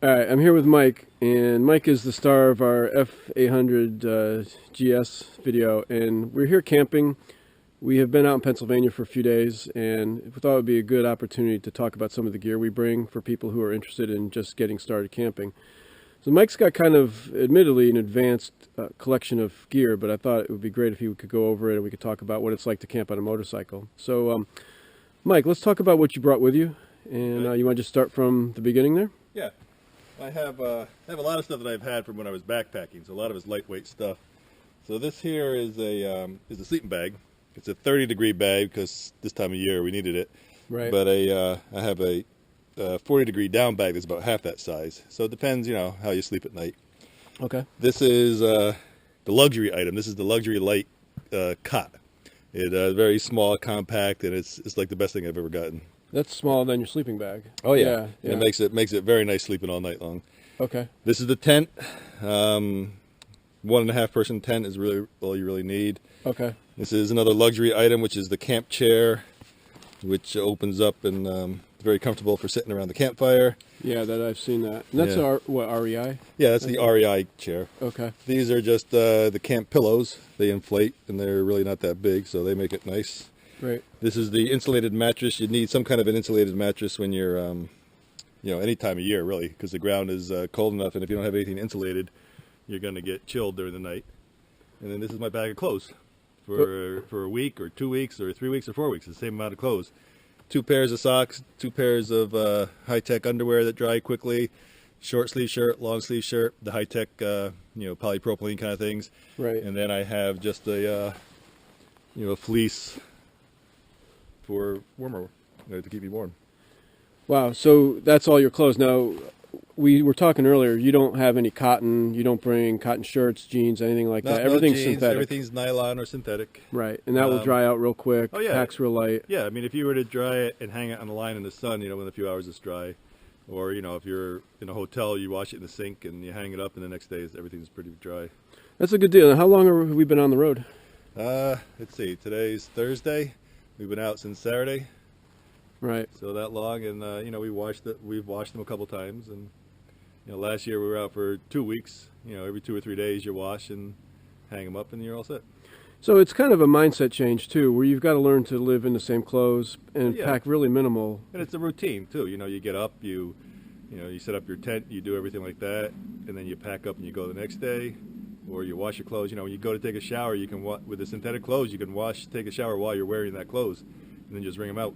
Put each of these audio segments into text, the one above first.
All right, I'm here with Mike, and Mike is the star of our F800 GS video, and we're here camping. We have been out in Pennsylvania for a few days, and we thought it would be a good opportunity to talk about some of the gear we bring for people who are interested in just getting started camping. So Mike's got kind of, admittedly, an advanced collection of gear, but I thought it would be great if he could go over it and we could talk about what it's like to camp on a motorcycle. So, Mike, let's talk about what you brought with you, and you want to just start from the beginning there? Yeah. I have a lot of stuff that I've had from when I was backpacking, so a lot of it's lightweight stuff. So this here is a sleeping bag. It's a 30-degree bag because this time of year we needed it. Right. But I have a 40-degree down bag that's about half that size. So it depends, how you sleep at night. Okay. This is the luxury item. This is the luxury light cot. It's very small, compact, and it's like the best thing I've ever gotten. That's smaller than your sleeping bag. Oh yeah. Yeah. It makes it very nice sleeping all night long. Okay. This is the tent. 1.5 person tent is really all you really need. Okay. This is another luxury item, which is the camp chair, which opens up and it's very comfortable for sitting around the campfire. Yeah, that I've seen that. And that's what, REI? Yeah, that's the REI chair. Okay. These are just the camp pillows. They inflate and they're really not that big, so they make it nice. Right. This is the insulated mattress. You need some kind of an insulated mattress when you're, any time of year, really, because the ground is cold enough, and if you don't have anything insulated, you're going to get chilled during the night. And then this is my bag of clothes for a week or 2 weeks or 3 weeks or 4 weeks, the same amount of clothes. 2 pairs of socks, 2 pairs of high-tech underwear that dry quickly, short sleeve shirt, long sleeve shirt, the high-tech, polypropylene kind of things. Right. And then I have just a fleece for warmer, to keep you warm. Wow, so that's all your clothes. Now, we were talking earlier, you don't have any cotton, you don't bring cotton shirts, jeans, anything like that. Everything's no jeans, synthetic. Everything's nylon or synthetic. Right, and that will dry out real quick, oh, yeah. packs real light. Yeah, I mean, if you were to dry it and hang it on the line in the sun, within a few hours it's dry. Or, if you're in a hotel, you wash it in the sink and you hang it up, and the next day everything's pretty dry. That's a good deal. Now, how long have we been on the road? Let's see, today's Thursday. We've been out since Saturday. Right. So that long, and we've washed them a couple times, and last year we were out for 2 weeks. Every 2 or 3 days you wash and hang them up, and you're all set. So it's kind of a mindset change too, where you've got to learn to live in the same clothes and pack really minimal. And it's a routine too. You get up, you set up your tent, you do everything like that, and then you pack up and you go the next day, or you wash your clothes. When you go to take a shower, you can with the synthetic clothes, you can take a shower while you're wearing that clothes, and then just wring them out.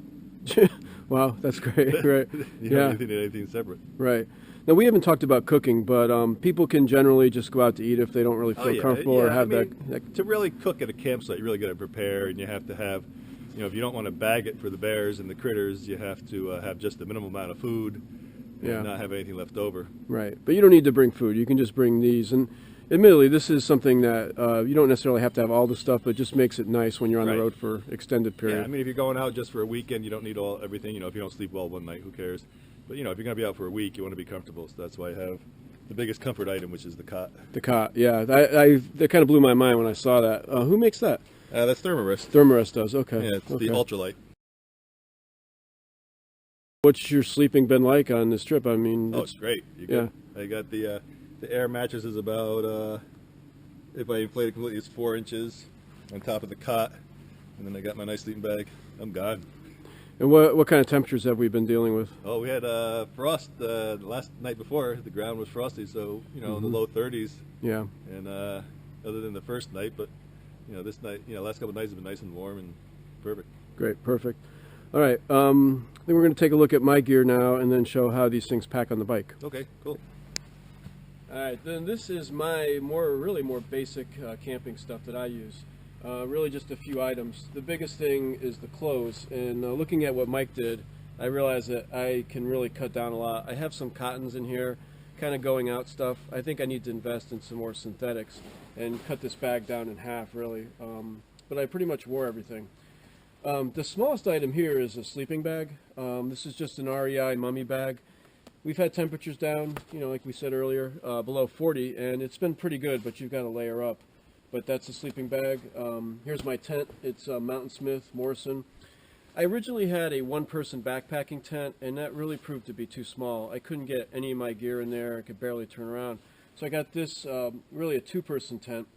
Wow, that's great. Right. You don't need anything separate. Right. Now, we haven't talked about cooking, but people can generally just go out to eat if they don't really feel comfortable or have that. To really cook at a campsite, you really got to prepare, and you have to have, if you don't want to bag it for the bears and the critters, you have to have just the minimum amount of food and not have anything left over. Right. But you don't need to bring food. You can just bring these. And admittedly, this is something that you don't necessarily have to have all the stuff, but it just makes it nice when you're on the road for extended period. Yeah, I mean, if you're going out just for a weekend, you don't need everything. If you don't sleep well one night, who cares? But, if you're going to be out for a week, you want to be comfortable. So that's why I have the biggest comfort item, which is the cot. The cot, yeah. That kind of blew my mind when I saw that. Who makes that? That's Thermarest. Thermarest does, okay. Yeah, it's the ultralight. What's your sleeping been like on this trip? I mean, it's great. I got the air mattress is about, if I inflate it completely, it's 4 inches on top of the cot. And then I got my nice sleeping bag. I'm gone. And what kind of temperatures have we been dealing with? Oh, we had frost the last night before. The ground was frosty, so in the low 30s. Yeah. And other than the first night, but this night, last couple of nights have been nice and warm and perfect. Great, perfect. All right, I think we're going to take a look at my gear now and then show how these things pack on the bike. Okay, cool. All right, then this is my really more basic camping stuff that I use. Really just a few items. The biggest thing is the clothes, and looking at what Mike did, I realized that I can really cut down a lot. I have some cottons in here, kind of going out stuff. I think I need to invest in some more synthetics and cut this bag down in half, really. But I pretty much wore everything. The smallest item here is a sleeping bag. This is just an REI mummy bag. We've had temperatures down, like we said earlier, below 40, and it's been pretty good, but you've got to layer up. But that's a sleeping bag. Here's my tent. It's Mountain Smith Morrison. I originally had a one-person backpacking tent, and that really proved to be too small. I couldn't get any of my gear in there. I could barely turn around. So I got this, really a two-person tent,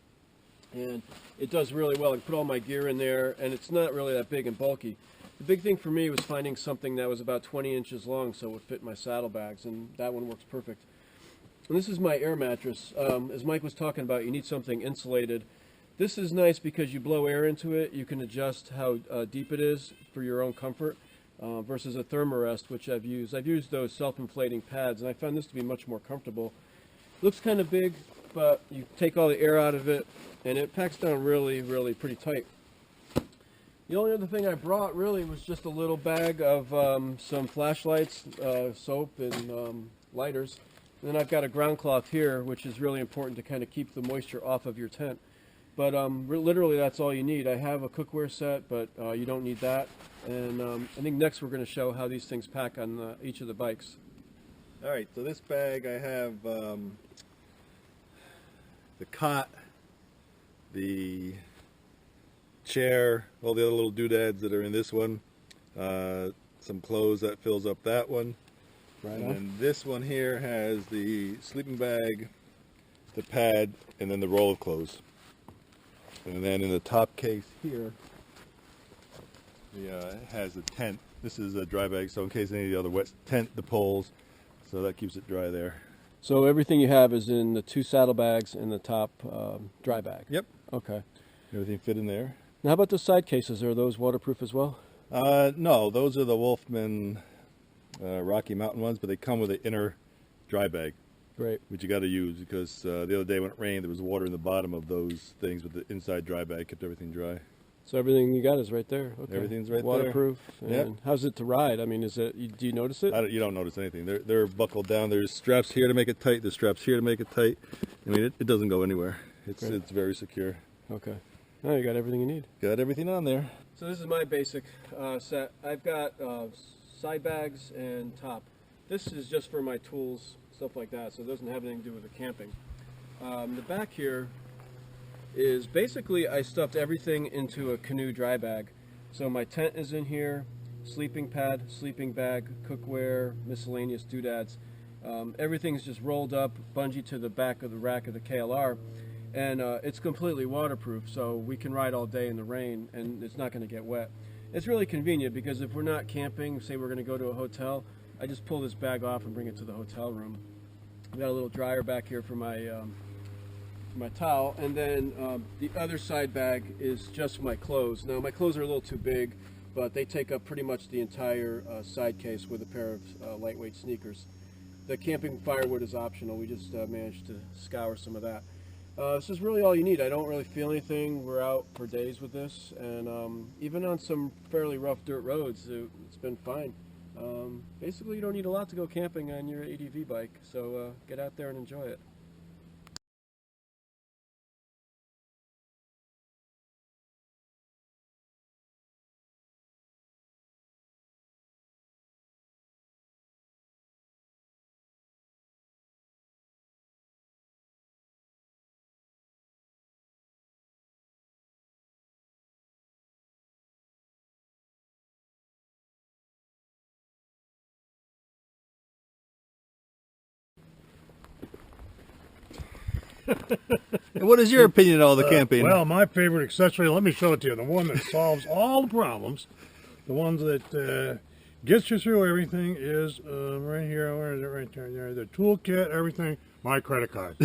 and it does really well. I can put all my gear in there, and it's not really that big and bulky. The big thing for me was finding something that was about 20 inches long so it would fit my saddlebags, and that one works perfect. And this is my air mattress. As Mike was talking about, you need something insulated. This is nice because you blow air into it. You can adjust how deep it is for your own comfort versus a thermarest, which I've used. I've used those self-inflating pads, and I found this to be much more comfortable. Looks kind of big, but you take all the air out of it, and it packs down really, really pretty tight. The only other thing I brought really was just a little bag of some flashlights, soap, and lighters. And then I've got a ground cloth here, which is really important to kind of keep the moisture off of your tent. But literally that's all you need. I have a cookware set, but you don't need that. And I think next we're going to show how these things pack on each of the bikes. All right, so this bag I have the cot, the chair, all the other little doodads that are in this one, some clothes that fills up that one. Right. And then this one here has the sleeping bag, the pad, and then the roll of clothes. And then in the top case here, it has a tent. This is a dry bag, so in case any of the other wet tent, the poles, so that keeps it dry there. So everything you have is in the two saddlebags and the top dry bag? Yep. Okay. Everything fit in there. Now how about the side cases? Are those waterproof as well? No, those are the Wolfman Rocky Mountain ones, but they come with an inner dry bag. Great. Which you got to use because the other day when it rained, there was water in the bottom of those things, but the inside dry bag kept everything dry. So everything you got is right there. Okay. Everything's right waterproof. there. Waterproof. Yep. How's it to ride? I mean, do you notice it? You don't notice anything. They're buckled down. There's straps here to make it tight. There's straps here to make it tight. I mean, it doesn't go anywhere. It's very secure. Okay. Now you got everything you need. Got everything on there. So this is my basic set. I've got side bags and top. This is just for my tools, stuff like that, so it doesn't have anything to do with the camping. The back here is basically I stuffed everything into a canoe dry bag. So my tent is in here, sleeping pad, sleeping bag, cookware, miscellaneous doodads. Everything's just rolled up, bungee to the back of the rack of the KLR, and it's completely waterproof, so we can ride all day in the rain and it's not going to get wet. It's really convenient because if we're not camping, say we're going to go to a hotel, I just pull this bag off and bring it to the hotel room. I've got a little dryer back here for my towel, and then the other side bag is just my clothes. Now my clothes are a little too big, but they take up pretty much the entire side case with a pair of lightweight sneakers. The camping firewood is optional. We just managed to scour some of that. This is really all you need. I don't really feel anything. We're out for days with this, and even on some fairly rough dirt roads, it's been fine. Basically, you don't need a lot to go camping on your ADV bike, so get out there and enjoy it. What is your opinion on all the camping? Well, my favorite accessory, let me show it to you, the one that solves all the problems, the ones that gets you through everything is right here, where is it, right there, the toolkit, everything, my credit card.